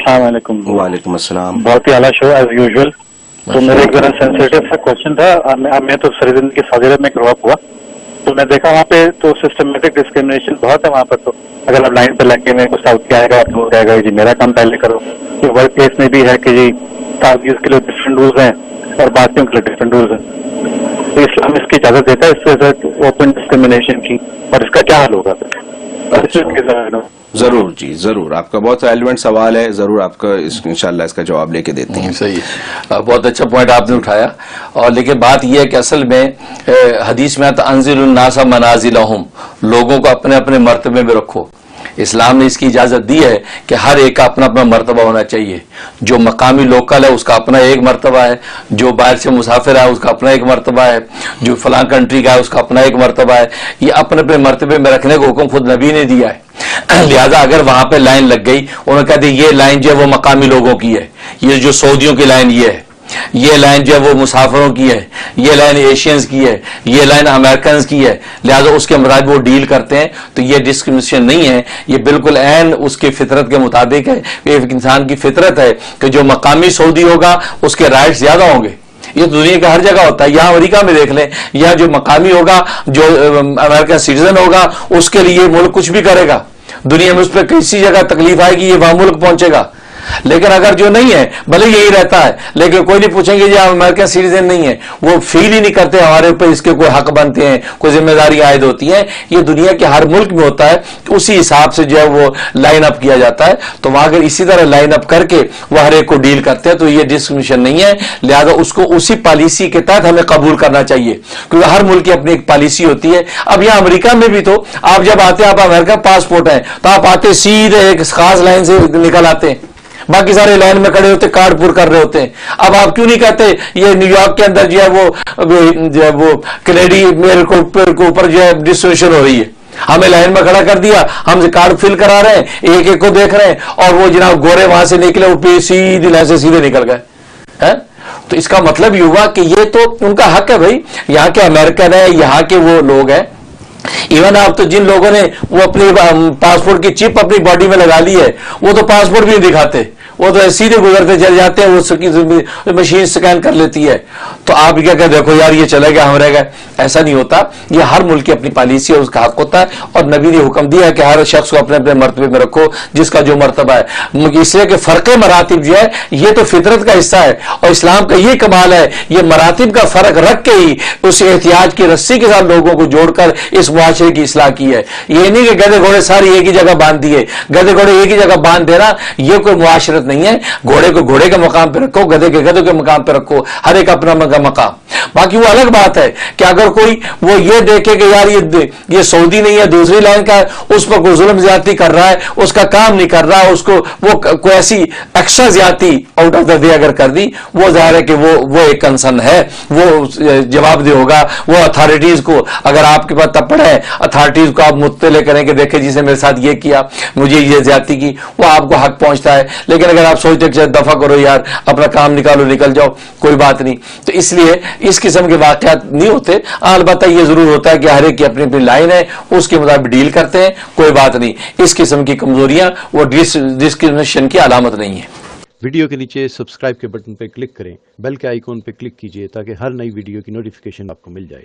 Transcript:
السلام علیکم. وعلیکم السلام. بہت ہی اعلیٰ شو ایز یوزول. تو میرا ایک ذرا سینسیٹیو سا کوشچن تھا. میں تو ساری زندگی سعودی عرب میں گرو اپ ہوا, تو میں دیکھا وہاں پہ تو سسٹمیٹک ڈسکریمنیشن بہت ہے وہاں پر. تو اگر آپ لائن پہ لگے میں کوئی ساؤتھ کے آئے گا تو وہ کہے گا جی میرا کام پہلے کرو. تو ورک پلیس میں بھی ہے کہ جی سعودیز کے لیے ڈفرینٹ رولز ہیں اور باقیوں کے لیے ڈفرینٹ رولز ہیں. تو اسلام اس کی اجازت دیتا ہے اس سے اوپن ڈسکریمنیشن کی, اور اس کا کیا حل ہوگا؟ ضرور جی ضرور, آپ کا بہت ریلیونٹ سوال ہے, ضرور آپ کا انشاءاللہ اس کا جواب لے کے دیتے ہیں. صحیح, بہت اچھا پوائنٹ آپ نے اٹھایا. اور لیکن بات یہ ہے کہ اصل میں حدیث میں آتا انزل الناس منازلہم, لوگوں کو اپنے اپنے مرتبے میں رکھو. اسلام نے اس کی اجازت دی ہے کہ ہر ایک کا اپنا اپنا مرتبہ ہونا چاہیے. جو مقامی لوکل ہے اس کا اپنا ایک مرتبہ ہے, جو باہر سے مسافر ہے اس کا اپنا ایک مرتبہ ہے, جو فلاں کنٹری کا ہے اس کا اپنا ایک مرتبہ ہے. یہ اپنے اپنے مرتبے میں رکھنے کا حکم خود نبی نے دیا ہے. لہذا اگر وہاں پہ لائن لگ گئی, انہوں نے کہا کہ یہ لائن جو ہے وہ مقامی لوگوں کی ہے, یہ جو سعودیوں کی لائن یہ ہے, یہ لائن جو ہے وہ مسافروں کی ہے, یہ لائن ایشینز کی ہے, یہ لائن امریکنز کی ہے, لہذا اس کے مطابق وہ ڈیل کرتے ہیں. تو یہ ڈسکرمنیشن نہیں ہے, یہ بالکل عین اس کی فطرت کے مطابق ہے. ایک انسان کی فطرت ہے کہ جو مقامی سعودی ہوگا اس کے رائٹس زیادہ ہوں گے. یہ دنیا کا ہر جگہ ہوتا ہے. یہاں امریکہ میں دیکھ لیں, یہاں جو مقامی ہوگا, جو امریکن سٹیزن ہوگا, اس کے لیے ملک کچھ بھی کرے گا. دنیا میں اس پہ کسی جگہ تکلیف آئے گی, یہ وہاں ملک پہنچے گا. لیکن اگر جو نہیں ہے, بھلے یہی رہتا ہے, لیکن کوئی نہیں پوچھیں گے جی آپ امریکن سٹیزن نہیں ہے, وہ فیل ہی نہیں کرتے ہمارے اوپر اس کے کوئی حق بنتے ہیں, کوئی ذمہ داری عائد ہوتی ہے. یہ دنیا کے ہر ملک میں ہوتا ہے. اسی حساب سے جو ہے وہ لائن اپ کیا جاتا ہے. تو وہاں اگر اسی طرح لائن اپ کر کے وہ ہر ایک کو ڈیل کرتے ہیں تو یہ ڈسکرمنیشن نہیں ہے. لہذا اس کو اسی پالیسی کے تحت ہمیں قبول کرنا چاہیے, کیونکہ ہر ملک کی اپنی ایک پالیسی ہوتی ہے. اب یہاں امریکہ میں بھی تو آپ جب آتے ہیں, آپ امریکن پاسپورٹ ہیں تو آپ آتے سیدھے ایک خاص لائن سے نکل آتے ہیں, باقی سارے لائن میں کھڑے ہوتے کارڈ پور کر رہے ہوتے ہیں. اب آپ کیوں نہیں کہتے یہ نیو یارک کے اندر جو ہے وہ کینیڈی میرے کو اوپر جو ہے ڈسکرمنیشن ہو رہی ہے, ہمیں لائن میں کھڑا کر دیا, ہم سے کارڈ فل کرا رہے ہیں, ایک ایک کو دیکھ رہے ہیں, اور وہ جناب گورے وہاں سے نکلے وہ سیدھی لائن سے سیدھے نکل گئے. تو اس کا مطلب یہ ہوا کہ یہ تو ان کا حق ہے بھائی, یہاں کے امریکن ہے, یہاں کے وہ لوگ ہیں. ایون آپ تو جن لوگوں نے وہ اپنی پاسپورٹ کی چپ اپنی باڈی میں لگا لی ہے, وہ تو پاسپورٹ بھی نہیں دکھاتے, وہ تو سیدھے گزرتے چل جاتے ہیں, وہ مشین سکین کر لیتی ہے. تو آپ کیا کہ دیکھو یار یہ چلے گیا ہم رہ گئے. ایسا نہیں ہوتا. یہ ہر ملک کی اپنی پالیسی ہے, اس کا حق ہوتا ہے. اور نبی نے حکم دیا ہے کہ ہر شخص کو اپنے اپنے مرتبے میں رکھو جس کا جو مرتبہ ہے. اس لیے کہ فرق مراتب جو ہے یہ تو فطرت کا حصہ ہے, اور اسلام کا یہ کمال ہے, یہ مراتب کا فرق رکھ کے ہی اس احتیاج کی رسی کے ساتھ لوگوں کو جوڑ کر اس معاشرے کی اصلاح کی ہے. یہ نہیں کہ گدے گھوڑے ساری ایک ہی جگہ باندھ دیے, گدے گھوڑے ایک ہی جگہ باندھ دینا یہ کوئی معاشرت نہیں ہے. گھوڑے کو گھوڑے کے مقام پہ رکھو, گدے کے گدے کے مقام پہ رکھو, ہر ایک اپنا مقام. باقی وہ الگ بات ہے کہ اگر کوئی وہ یہ دیکھے کہ یار یہ سعودی نہیں ہے, دوسری لائن کا ہے, اس پر کوئی ظلم زیادتی کر رہا ہے, اس کا کام نہیں کر رہا, اس کو وہ کوئی ایسی ایکسٹرا زیادتی آؤٹ آف دا وے اگر کر دی, وہ ظاہر ہے کہ وہ ایک کنسرن ہے, وہ جواب دہ ہوگا. وہ اتھارٹیز کو, اگر آپ کے پاس تپڑ ہے, اتھارٹیز کو آپ مطلع کریں کہ دیکھیں جس نے میرے ساتھ یہ کیا, مجھے یہ زیادتی کی, وہ آپ کو حق پہنچتا ہے. لیکن اگر آپ سوچتے کہ دفع کرو یار, اپنا کام نکالو, نکل جاؤ, کوئی بات نہیں. تو اس لیے اس قسم کے واقعات نہیں ہوتے. البتہ یہ ضرور ہوتا ہے کہ ہر ایک کی اپنی اپنی لائن ہے, اس کے مطابق ڈیل کرتے ہیں, کوئی بات نہیں. اس قسم کی کمزوریاں وہ ڈسکرمنیشن کی علامت نہیں ہے. ویڈیو کے نیچے سبسکرائب کے بٹن پہ کلک کریں, بیل کے آئیکن پہ کلک کیجئے تاکہ ہر نئی ویڈیو کی نوٹیفیکیشن آپ کو مل جائے.